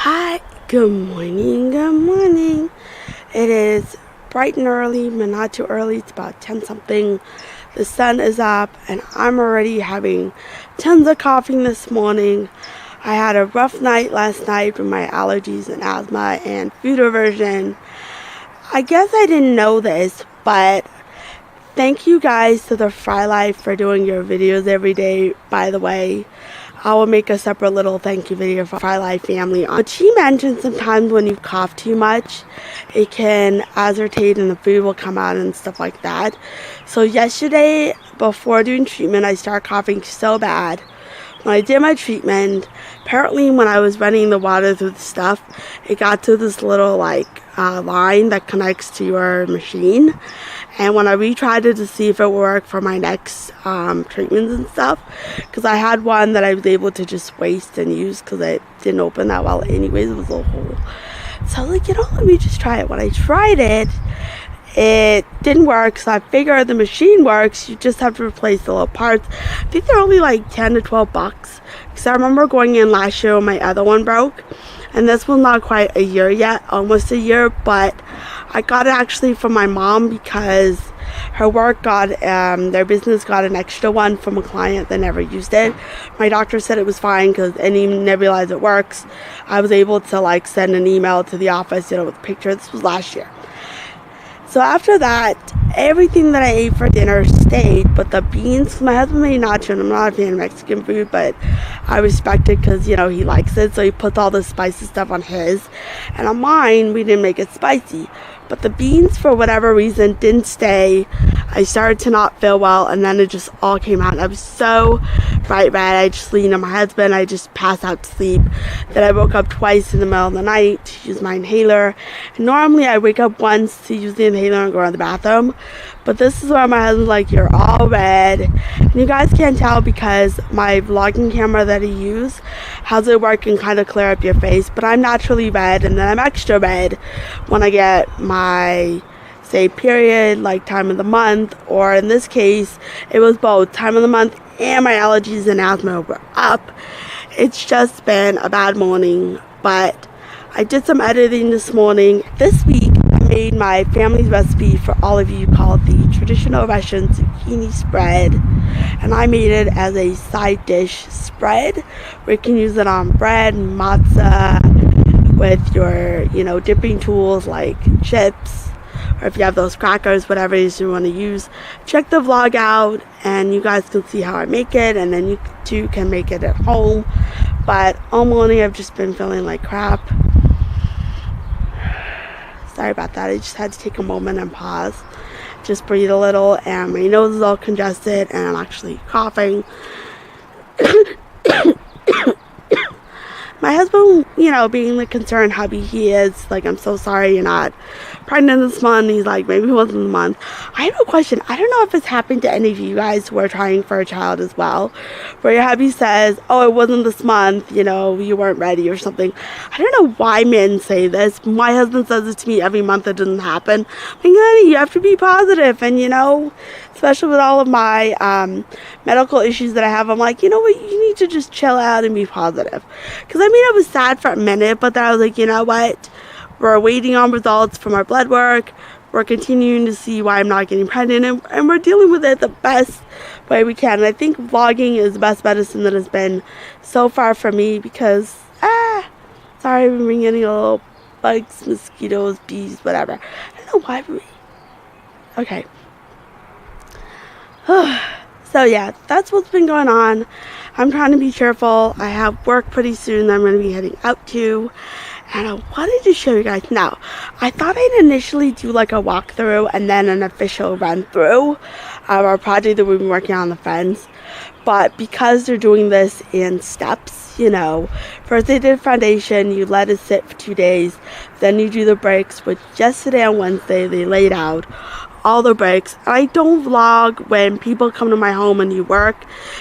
Hi, good morning, good morning. It is bright and early, but not too early. It's about 10 something. The sun is up, and I'm already having tons of coffee this morning. I had a rough night last night with my allergies and asthma and food aversion. I guess I didn't know this, but thank you guys to the Fry Life for doing your videos every day, by the way. I will make a separate little thank you video for Fry Life family. But she mentioned sometimes when you cough too much, it can agitate and the food will come out and stuff like that. So yesterday, before doing treatment, I started coughing so bad. When I did my treatment, apparently when I was running the water through the stuff, it got to this little line that connects to your machine. And when I retried it to see if it would work for my next treatments and stuff, because I had one that I was able to just waste and use because it didn't open that well anyways, it was a hole. So I was like, let me just try it. When I tried it, it didn't work, so I figured the machine works, you just have to replace the little parts. I think they're only like 10 to 12 bucks, because I remember going in last year when my other one broke, and this one's not quite a year yet, almost a year, but I got it actually from my mom because her work their business got an extra one from a client that never used it. My doctor said it was fine because, and even never realized it works. I was able to send an email to the office, with a picture. This was last year. So after that, everything that I ate for dinner stayed, but the beans, my husband made nacho, and I'm not a fan of Mexican food, but I respect it because, he likes it, so he puts all the spicy stuff on his, and on mine, we didn't make it spicy. But the beans, for whatever reason, didn't stay. I started to not feel well, and then it just all came out. I was so bright red. I just leaned on my husband. I just passed out to sleep. Then I woke up twice in the middle of the night to use my inhaler. And normally I wake up once to use the inhaler and go to the bathroom. But this is where my husband's like, you're all red. And you guys can't tell because my vlogging camera that I use has it work and kind of clear up your face. But I'm naturally red, and then I'm extra red when I get my, say, period, time of the month. Or in this case, it was both time of the month and my allergies and asthma were up. It's just been a bad morning. But I did some editing this morning. This week, I made my family's recipe for all of you called the traditional Russian zucchini spread. And I made it as a side dish spread where you can use it on bread, matzah, with your, dipping tools like chips, or if you have those crackers, whatever it is you want to use. Check the vlog out and you guys can see how I make it, and then you too can make it at home. But all morning I've just been feeling like crap. Sorry about that. I just had to take a moment and pause. Just breathe a little, and my nose is all congested, and I'm actually coughing. My husband, being the concerned hubby he is, I'm so sorry you're not pregnant this month. He's like, maybe it wasn't the month. I have a question. I don't know if it's happened to any of you guys who are trying for a child as well, where your hubby says, oh, it wasn't this month, you weren't ready or something. I don't know why men say this. My husband says it to me every month it doesn't happen. I'm like, honey, you have to be positive. And, especially with all of my medical issues that I have, I'm like, you know what, you need to just chill out and be positive. Because I was sad for a minute, but then I was like, you know what, we're waiting on results from our blood work, we're continuing to see why I'm not getting pregnant, and we're dealing with it the best way we can. And I think vlogging is the best medicine that has been so far for me, because sorry, I've been getting a little bugs, mosquitoes, bees, whatever. I don't know why. Okay. So yeah, that's what's been going on. I'm trying to be cheerful. I have work pretty soon that I'm going to be heading out to, and I wanted to show you guys. Now, I thought I'd initially do a walkthrough and then an official run through of our project that we've been working on the fence. But because they're doing this in steps, first they did foundation, you let it sit for 2 days, then you do the breaks, which yesterday on Wednesday they laid out all the breaks. I don't vlog when people come to my home and you work,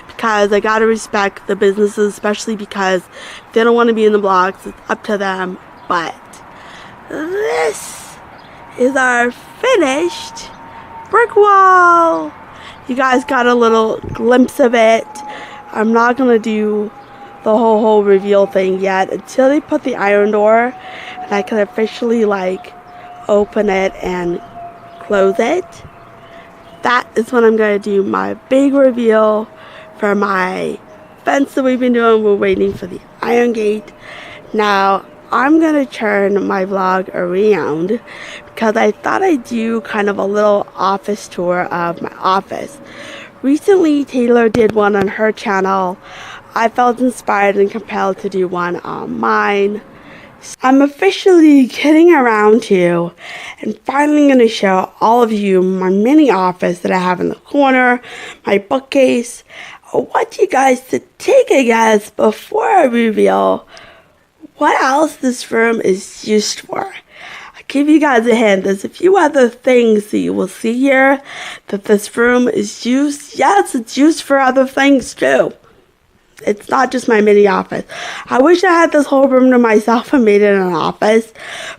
because I gotta respect the businesses, especially because they don't want to be in the vlogs. It's up to them. But this is our finished brick wall. You guys got a little glimpse of it. I'm not gonna do the whole reveal thing yet until they put the iron door and I can officially like open it and close it. That is when I'm going to do my big reveal for my fence that we've been doing. We're waiting for the iron gate. Now I'm going to turn my vlog around because I thought I'd do kind of a little office tour of my office. Recently, Taylor did one on her channel. I felt inspired and compelled to do one on mine. I'm officially getting around to and finally going to show all of you my mini office that I have in the corner, my bookcase. I want you guys to take a guess before I reveal what else this room is used for. I'll give you guys a hint. There's a few other things that you will see here that this room is used. Yes, it's used for other things too. It's not just my mini office. I wish I had this whole room to myself and made it an office,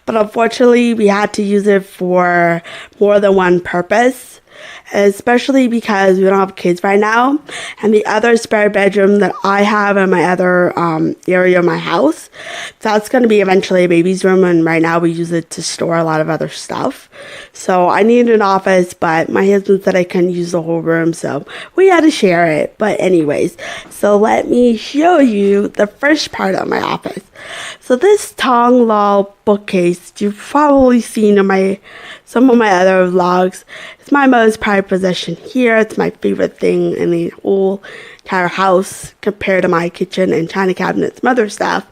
but unfortunately we had to use it for more than one purpose. Especially because we don't have kids right now, and the other spare bedroom that I have in my other area of my house, that's going to be eventually a baby's room, and right now we use it to store a lot of other stuff. So I needed an office, but my husband said I couldn't use the whole room, so we had to share it. But anyways, so let me show you the first part of my office. So this Tong Law bookcase you've probably seen in some of my other vlogs. It's my most prized possession here. It's my favorite thing in the whole entire house compared to my kitchen and china cabinets and other stuff.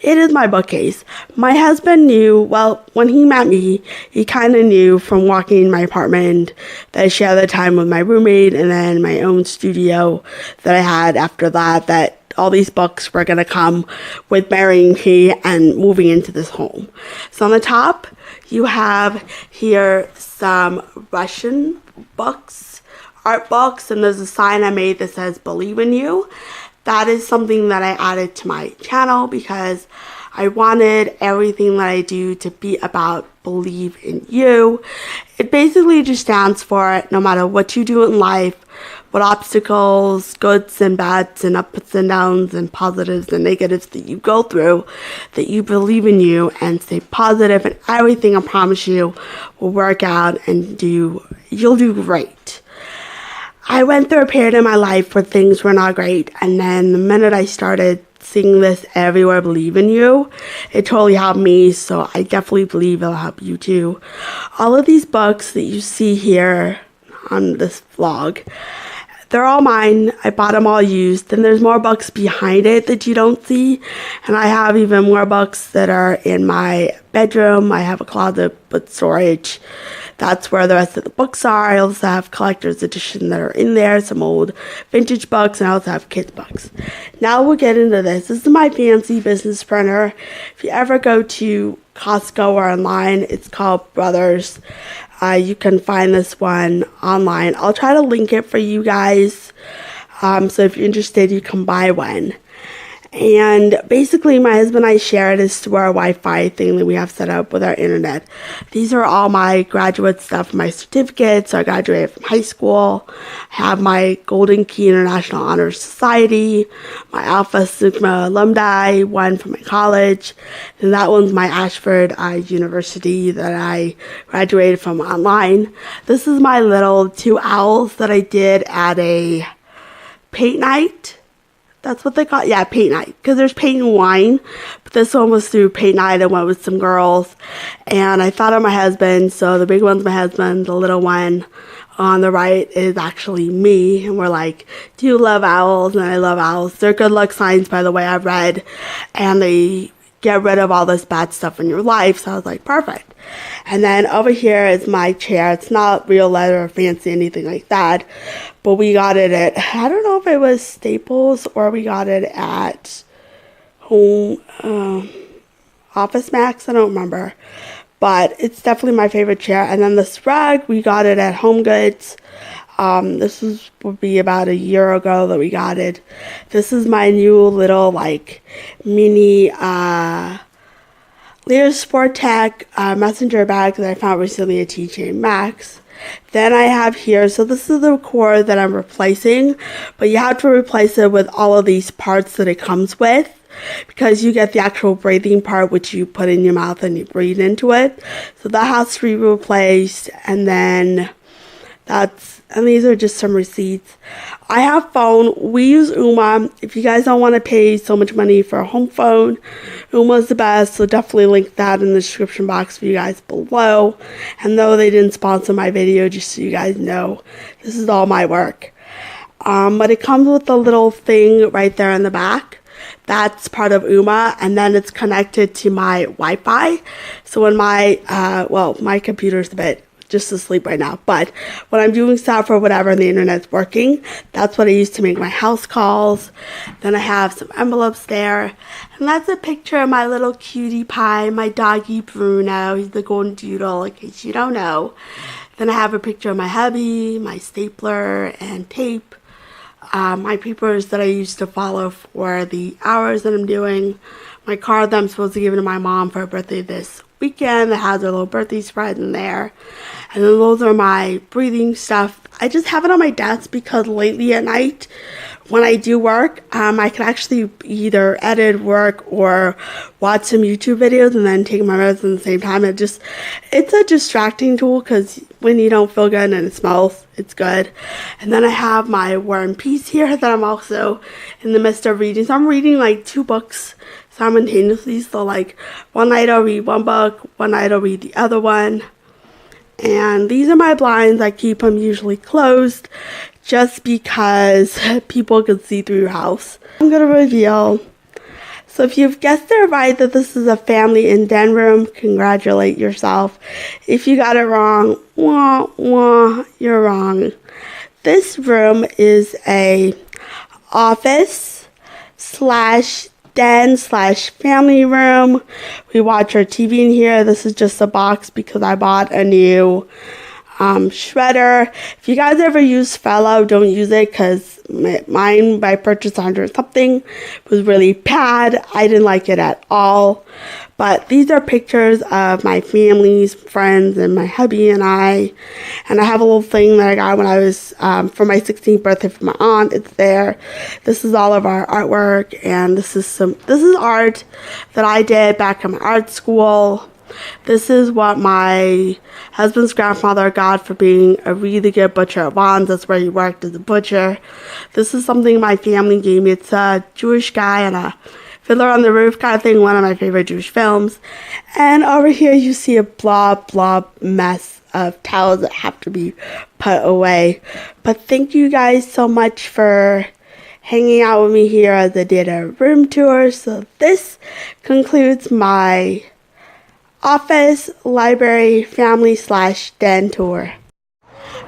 It is my bookcase. My husband knew, well, when he met me, he kind of knew from walking in my apartment that I shared the time with my roommate and then my own studio that I had after that all these books were going to come with marrying me and moving into this home. So on the top, you have here some Russian books, art books, and there's a sign I made that says "Believe in You." That is something that I added to my channel because I wanted everything that I do to be about believe in you. It basically just stands for no matter what you do in life, what obstacles, goods and bads and ups and downs and positives and negatives that you go through, that you believe in you and stay positive, and everything, I promise you, will work out and you'll do great. I went through a period in my life where things were not great, and then the minute I started seeing this everywhere, believe in you, it totally helped me, so I definitely believe it'll help you too. All of these books that you see here on this vlog, they're all mine. I bought them all used. And there's more books behind it that you don't see. And I have even more books that are in my bedroom. I have a closet with storage. That's where the rest of the books are. I also have collector's edition that are in there, some old vintage books, and I also have kids books. Now we'll get into this. This is my fancy business printer. If you ever go to Costco or online, it's called Brothers. You can find this one online. I'll try to link it for you guys. So if you're interested, you can buy one. And basically, my husband and I share this through our Wi-Fi thing that we have set up with our internet. These are all my graduate stuff, my certificates. So I graduated from high school. I have my Golden Key International Honor Society, my Alpha Sigma alumni, one from my college. And that one's my Ashford University that I graduated from online. This is my little 2 owls that I did at a paint night. That's what they call it. Yeah, paint night. Because there's paint and wine. But this one was through paint night. I went with some girls. And I thought of my husband. So the big one's my husband. The little one on the right is actually me. And we're like, do you love owls? And I love owls. They're good luck signs, by the way, I've read. And they get rid of all this bad stuff in your life. So I was like, perfect. And then over here is my chair. It's not real leather or fancy, anything like that. But we got it at, I don't know if it was Staples or we got it at Home, Office Max. I don't remember. But it's definitely my favorite chair. And then this rug, we got it at Home Goods. Would be about a year ago that we got it. This is my new little like mini Lear Sport Tech messenger bag that I found recently at TJ Maxx. Then I have here, so this is the cord that I'm replacing, but you have to replace it with all of these parts that it comes with, because you get the actual breathing part, which you put in your mouth and you breathe into it. So that has to be replaced, and then and these are just some receipts. I have phone. We use Uma. If you guys don't want to pay so much money for a home phone, Uma is the best, so definitely link that in the description box for you guys below. And though they didn't sponsor my video, just so you guys know, this is all my work. But it comes with a little thing right there in the back. That's part of Uma, and then it's connected to my Wi-Fi. So when my computer's a bit just asleep right now, but when I'm doing stuff or whatever and the internet's working, that's what I use to make my house calls. Then I have some envelopes there, and that's a picture of my little cutie pie, my doggy Bruno. He's the golden doodle, in case you don't know. Then I have a picture of my hubby, my stapler and tape, my papers that I used to follow for the hours that I'm doing, my card that I'm supposed to give to my mom for her birthday this weekend that has her little birthday spread in there. And then those are my breathing stuff. I just have it on my desk because lately at night when I do work, I can actually either edit, work, or watch some YouTube videos and then take my medicine at the same time. It's a distracting tool because when you don't feel good and it smells, it's good. And then I have my War and Peace here that I'm also in the midst of reading. So I'm reading like 2 books simultaneously. So like one night I'll read one book, one night I'll read the other one. And these are my blinds. I keep them usually closed just because people can see through your house. I'm going to reveal. So if you've guessed it right that this is a family and den room, congratulate yourself. If you got it wrong, wah, wah, you're wrong. This room is a office / den / family room. We watch our TV in here. This is just a box because I bought a new shredder. If you guys ever use Fellow, don't use it because mine I purchased 100 something was really bad. I didn't like it at all. But these are pictures of my family's friends and my hubby and I. And I have a little thing that I got when I was for my 16th birthday from my aunt. It's there. This is all of our artwork, and this is art that I did back in my art school. This is what my husband's grandfather got for being a really good butcher at Vaughn's. That's where he worked as a butcher. This is something my family gave me. It's a Jewish guy and a Fiddler on the Roof kind of thing, one of my favorite Jewish films. And over here you see a blob mess of towels that have to be put away. But thank you guys so much for hanging out with me here as I did a room tour. So this concludes my office, library, family / den tour.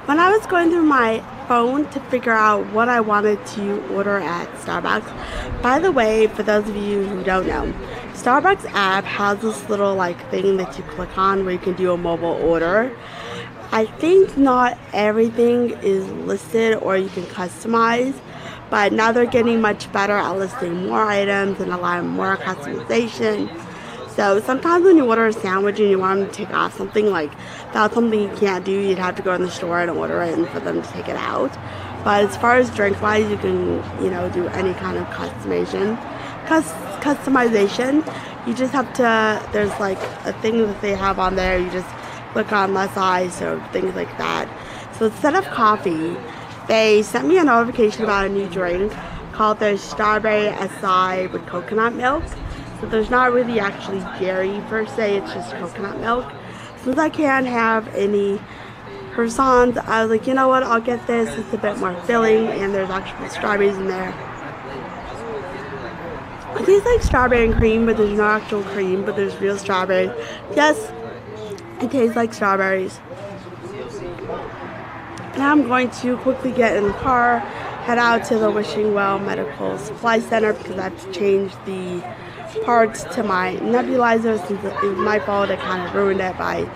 When I was going through my phone to figure out what I wanted to order at Starbucks, by the way, for those of you who don't know, Starbucks app has this little thing that you click on where you can do a mobile order. I think not everything is listed or you can customize, but now they're getting much better at listing more items and allowing more customization. So sometimes when you order a sandwich and you want them to take off something, that's something you can't do. You'd have to go in the store and order it and for them to take it out. But as far as drink wise, you can, do any kind of customization. You just have to, there's a thing that they have on there. You just click on less ice or things like that. So instead of coffee, they sent me a notification about a new drink called the Strawberry Acai with coconut milk. So there's not really actually dairy per se, it's just coconut milk. Since I can't have any croissants, I was like, you know what, I'll get this. It's a bit more filling and there's actual strawberries in there. It tastes like strawberry and cream, but there's no actual cream, but there's real strawberries. Yes, it tastes like strawberries. Now I'm going to quickly get in the car, head out to the Wishing Well Medical Supply Center because I have to change the parts to my nebulizer since it was my fault. I kind of ruined it by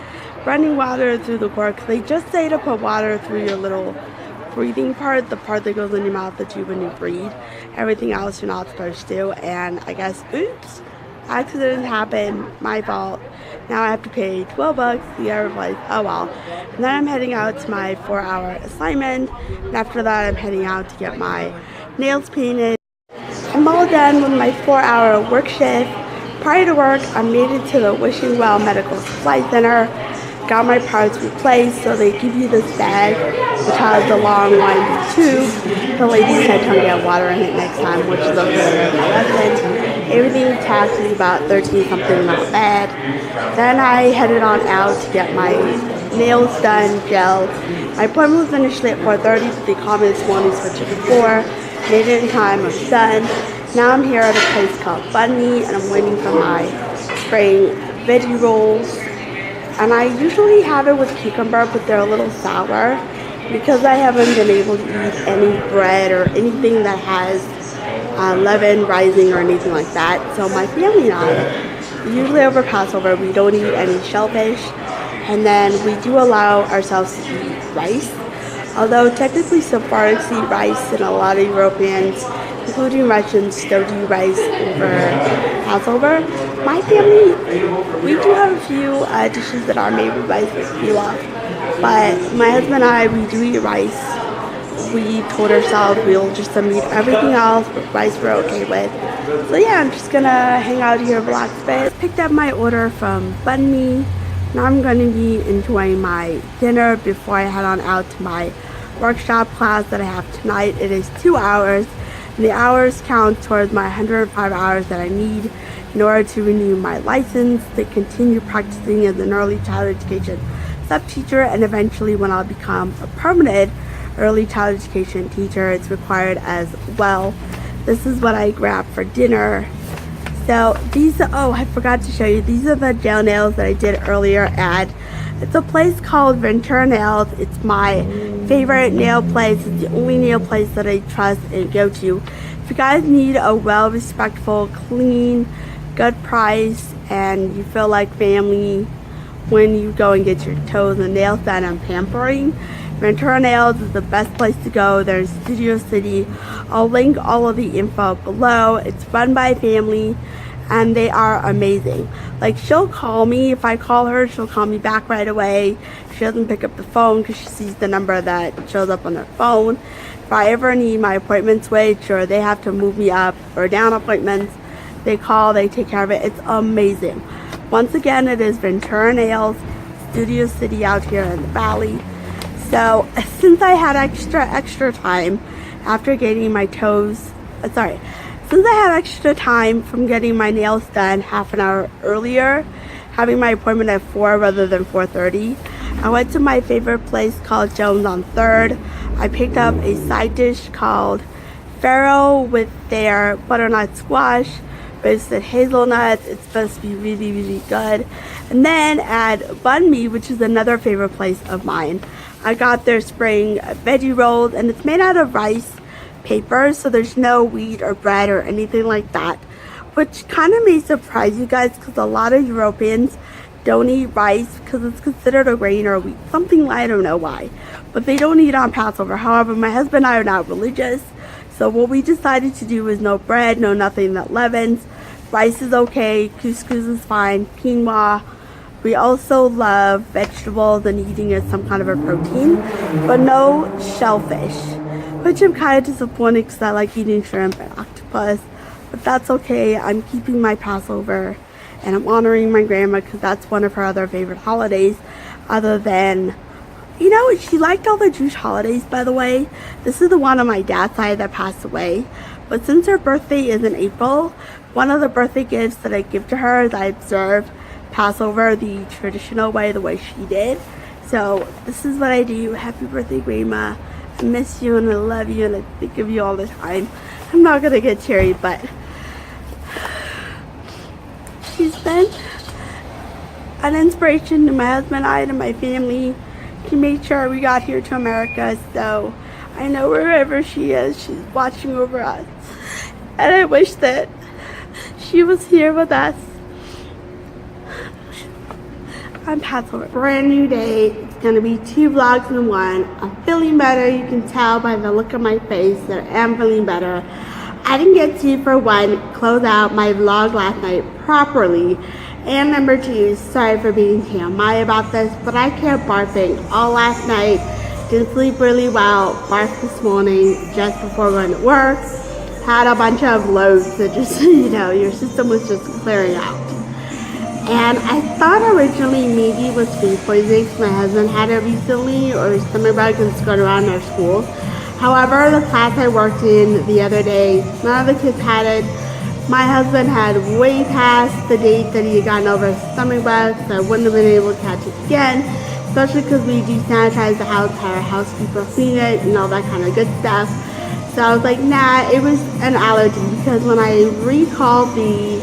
running water through the cord. They just say to put water through your little breathing part, the part that goes in your mouth, the tube when you breathe. Everything else you're not supposed to. And I guess, oops, accident happened, my fault. Now I have to pay $12 to get replaced. Oh well. And then I'm heading out to my 4-hour assignment. And after that, I'm heading out to get my nails painted. I'm all done with my 4-hour work shift. Prior to work, I made it to the Wishing Well Medical Supply Center. Got my parts replaced, so they give you this bag, which has the long winding tube. The lady said don't get water in it next time, which is okay. My husband. Everything taxed is about 13 something, not bad. Then I headed on out to get my nails done, gel. My appointment was initially at 4:30, but they called me this morning, switched it to 4. Made it in time, I was done. Now I'm here at a place called Bun Me, and I'm waiting for my spring veggie rolls. And I usually have it with cucumber, but they're a little sour because I haven't been able to eat any bread or anything that has leaven rising or anything like that. So my family and I, usually over Passover, we don't eat any shellfish, and then we do allow ourselves to eat rice. Although technically Sephardics eat rice, and a lot of Europeans, including Russians, still do rice over Passover. My family, we do have a few dishes that are made with rice, like pilaf. But my husband and I, we do eat rice. We told ourselves we'll just omit everything else, but rice we're okay with. So yeah, I'm just gonna hang out here, relax a bit. Picked up my order from Bun Me. Now I'm going to be enjoying my dinner before I head on out to my workshop class that I have tonight. It is 2 hours, and the hours count towards my 105 hours that I need in order to renew my license, to continue practicing as an early childhood education sub-teacher, and eventually when I'll become a permanent early childhood education teacher, it's required as well. This is what I grabbed for dinner. So these, oh, I forgot to show you, these are the gel nails that I did earlier at, it's a place called Ventura Nails. It's my favorite nail place. It's the only nail place that I trust and go to. If you guys need a well-respectful, clean, good price, and you feel like family when you go and get your toes and nails done and pampering, Ventura Nails is the best place to go. There's Studio City. I'll link all of the info below. It's run by a family, and they are amazing. Like, she'll call me. If I call her, she'll call me back right away. She doesn't pick up the phone because she sees the number that shows up on her phone. If I ever need my appointment switched, or they have to move me up or down appointments, they call, they take care of it. It's amazing. Once again, it is Ventura Nails, Studio City out here in the valley. So since I had extra time after getting my toes, since I had extra time from getting my nails done half an hour earlier, having my appointment at 4 rather than 4:30, I went to my favorite place called Joans On Third. I picked up a side dish called farro with their butternut squash, roasted hazelnuts. It's supposed to be really, really good. And then at Bun Me, which is another favorite place of mine, I got their spring veggie rolls, and it's made out of rice paper, so there's no wheat or bread or anything like that, which kind of may surprise you guys because a lot of Europeans don't eat rice because it's considered a grain or a wheat, something, I don't know why, but they don't eat on Passover. However, my husband and I are not religious, so what we decided to do is no bread, no nothing that leavens. Rice is okay, couscous is fine, quinoa. We also love vegetables and eating as some kind of a protein, but no shellfish, which I'm kind of disappointed because I like eating shrimp and octopus, but that's okay. I'm keeping my Passover, and I'm honoring my grandma because that's one of her other favorite holidays, other than, you know, she liked all the Jewish holidays, by the way. This is the one on my dad's side that passed away, but since her birthday is in April, one of the birthday gifts that I give to her is I observe Passover the traditional way, the way she did. So this is what I do. Happy birthday, Grandma. I miss you and I love you and I think of you all the time. I'm not gonna get teary, but she's been an inspiration to my husband and I, to my family. She made sure we got here to America, so I know wherever she is, she's watching over us. And I wish that she was here with us on Passover. Brand new day. It's gonna be 2 vlogs in one. I'm feeling better. You can tell by the look on my face that I am feeling better. I didn't get to, for one, close out my vlog last night properly, And number two, sorry for being TMI about this, but I kept barfing all last night. Didn't sleep really well. Barfed this morning just before going to work. Had a bunch of loads that just, your system was just clearing out. And I thought originally maybe it was food poisoning because my husband had it recently, or stomach bug because it's going around our school. However, the class I worked in the other day, none of the kids had it. My husband had way past the date that he had gotten over his stomach bug, so I wouldn't have been able to catch it again, especially because we do sanitize the house, have our housekeeper clean it, and all that kind of good stuff. So I was like, nah, it was an allergy, because when I recalled the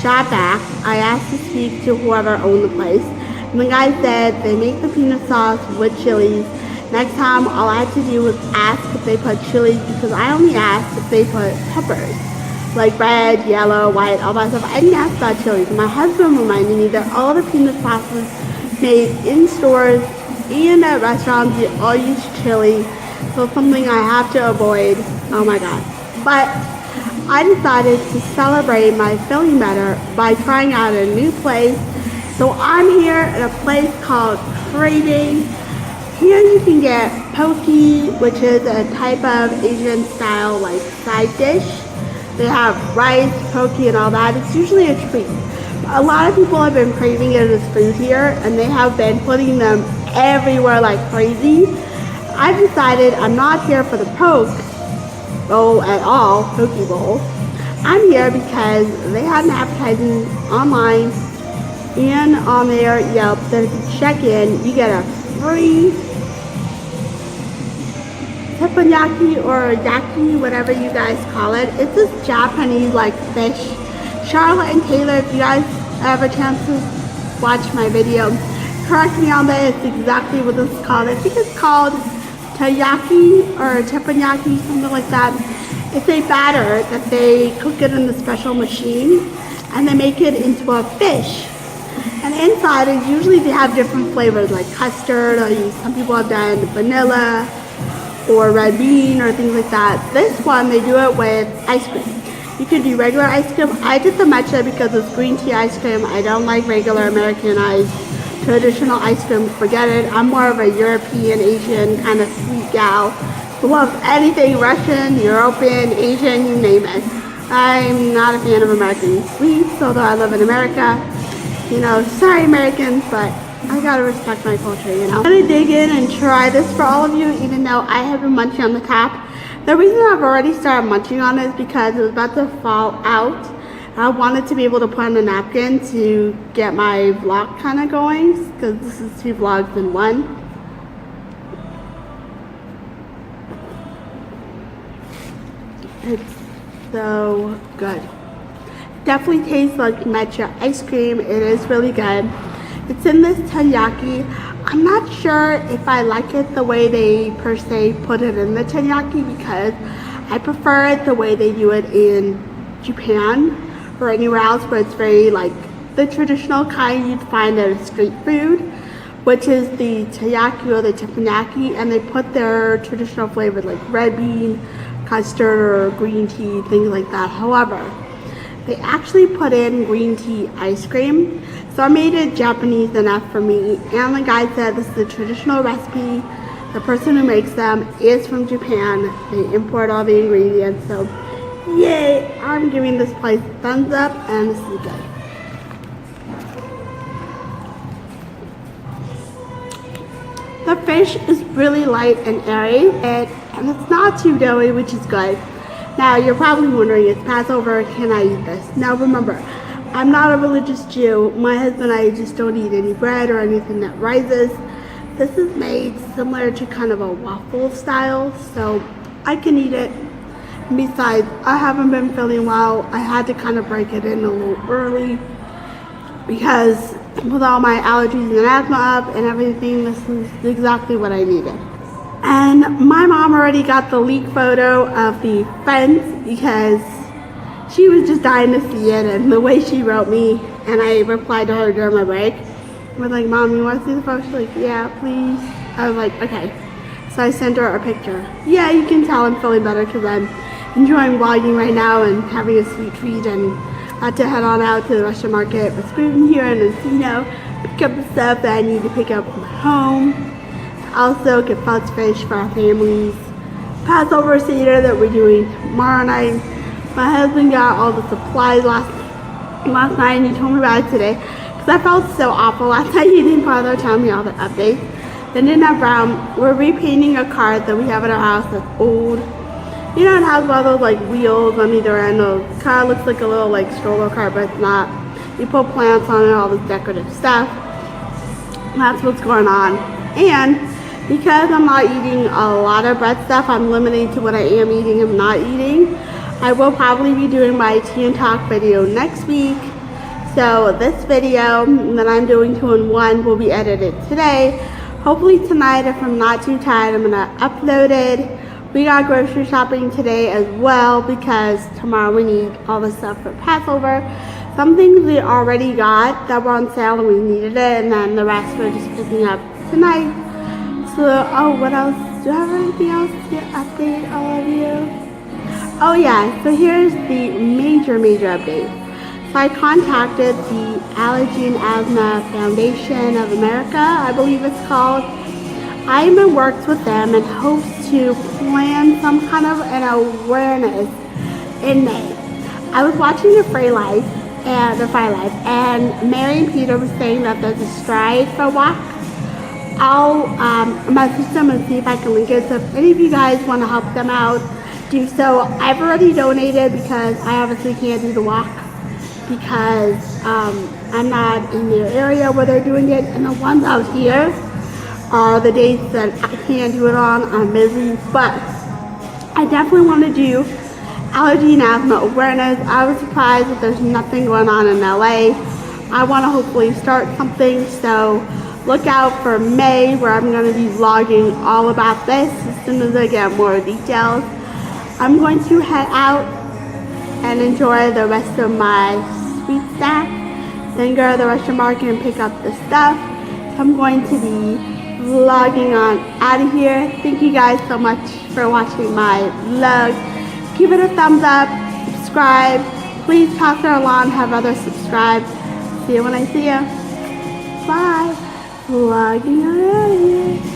shop back, I asked to speak to whoever owned the place, and the guy said they make the peanut sauce with chilies. Next time, all I had to do was ask if they put chilies, because I only asked if they put peppers, like red, yellow, white, all that stuff. I didn't ask about chilies. My husband reminded me that all the peanut sauces made in stores and at restaurants, they all use chili, so something I have to avoid. Oh my god. But I decided to celebrate my feeling better by trying out a new place. So I'm here at a place called Craving. Here you can get poke, which is a type of Asian style like side dish. They have rice, poke, and all that. It's usually a treat. A lot of people have been craving it as food here, and they have been putting them everywhere like crazy. I've decided I'm not here for the poke bowl at all, poke bowl. I'm here because they had an advertising online and on their Yelp that if you check in, you get a free teppanyaki or yaki, whatever you guys call it. It's this Japanese like fish. Charlotte and Taylor, if you guys have a chance to watch my video, correct me on that. It's exactly what this is called. I think it's called taiyaki or teppanyaki, something like that. It's a batter that they cook it in the special machine and they make it into a fish. And inside is usually they have different flavors like custard, or some people have done vanilla or red bean or things like that. This one they do it with ice cream. You can do regular ice cream. I did the matcha because it's green tea ice cream. I don't like regular Americanized traditional ice cream. Forget it. I'm more of a European, Asian kind of sweet gal who loves anything Russian, European, Asian, you name it. I'm not a fan of American sweets, although I live in America. Sorry Americans, but I gotta respect my culture, I'm gonna dig in and try this for all of you, even though I have been munching on the top. The reason I've already started munching on it is because it was about to fall out. I wanted to be able to put on a napkin to get my vlog kind of going, because this is 2 vlogs in one. It's so good. Definitely tastes like matcha ice cream. It is really good. It's in this teppanyaki. I'm not sure if I like it the way they per se put it in the teppanyaki, because I prefer it the way they do it in Japan or anywhere else where it's very like the traditional kind you'd find at a street food, which is the taiyaki or the teppanyaki, and they put their traditional flavors like red bean, custard, or green tea, things like that. However, they actually put in green tea ice cream, so I made it Japanese enough for me, and the guy said this is a traditional recipe. The person who makes them is from Japan. They import all the ingredients, so yay! I'm giving this place a thumbs up, and this is good. The fish is really light and airy, and it's not too doughy, which is good. Now, you're probably wondering, it's Passover, can I eat this? Now, remember, I'm not a religious Jew. My husband and I just don't eat any bread or anything that rises. This is made similar to kind of a waffle style, so I can eat it. Besides, I haven't been feeling well. I had to kind of break it in a little early because with all my allergies and asthma up and everything, this is exactly what I needed. And my mom already got the leak photo of the fence because she was just dying to see it, and the way she wrote me, and I replied to her during my break. I was like, Mom, you want to see the photo? She's like, yeah, please. I was like, okay. So I sent her a picture. Yeah, you can tell I'm feeling better because I'm enjoying vlogging right now and having a sweet treat and I had to head on out to the Russian market with Spoon here in Encino, pick up the stuff that I need to pick up from home. Also get fudge fish for our family's Passover Seder that we're doing tomorrow night. My husband got all the supplies last night and he told me about it today because I felt so awful last night. He didn't bother telling me all the updates. Then in our brown, we're repainting a car that we have at our house that's old. You know, it has all those like wheels on either end. The car looks like a little like stroller car, but it's not. You put plants on it, all this decorative stuff. That's what's going on. And because I'm not eating a lot of bread stuff, I'm limited to what I am eating and not eating. I will probably be doing my tea and talk video next week. So this video that I'm doing 2-in-1 will be edited today. Hopefully tonight, if I'm not too tired, I'm gonna upload it. We got grocery shopping today as well because tomorrow we need all the stuff for Passover. Some things we already got that were on sale and we needed it, and then the rest we're just picking up tonight. So, oh, what else? Do I have anything else to update all of you? Oh yeah, so here's the major update. So I contacted the Allergy and Asthma Foundation of America, I believe it's called. I'm in works with them and hopes to plan some kind of an awareness in May. I was watching the Fire Life, and Mary and Peter was saying that there's a stride for walk. I'll message them and see if I can link it. So if any of you guys want to help them out, do so. I've already donated because I obviously can't do the walk because I'm not in the area where they're doing it, and the ones out here are the days that I can't do it on. I'm busy, but I definitely want to do allergy and asthma awareness. I was surprised that there's nothing going on in LA. I want to hopefully start something, so look out for May where I'm going to be vlogging all about this as soon as I get more details. I'm going to head out and enjoy the rest of my sweet snack, then go to the Russian market and pick up the stuff. So I'm going to be vlogging on out of here. Thank you guys so much for watching my vlog. Give it a thumbs up, subscribe. Please pass it along, have others subscribe. See you when I see you. Bye. Vlogging on out of here.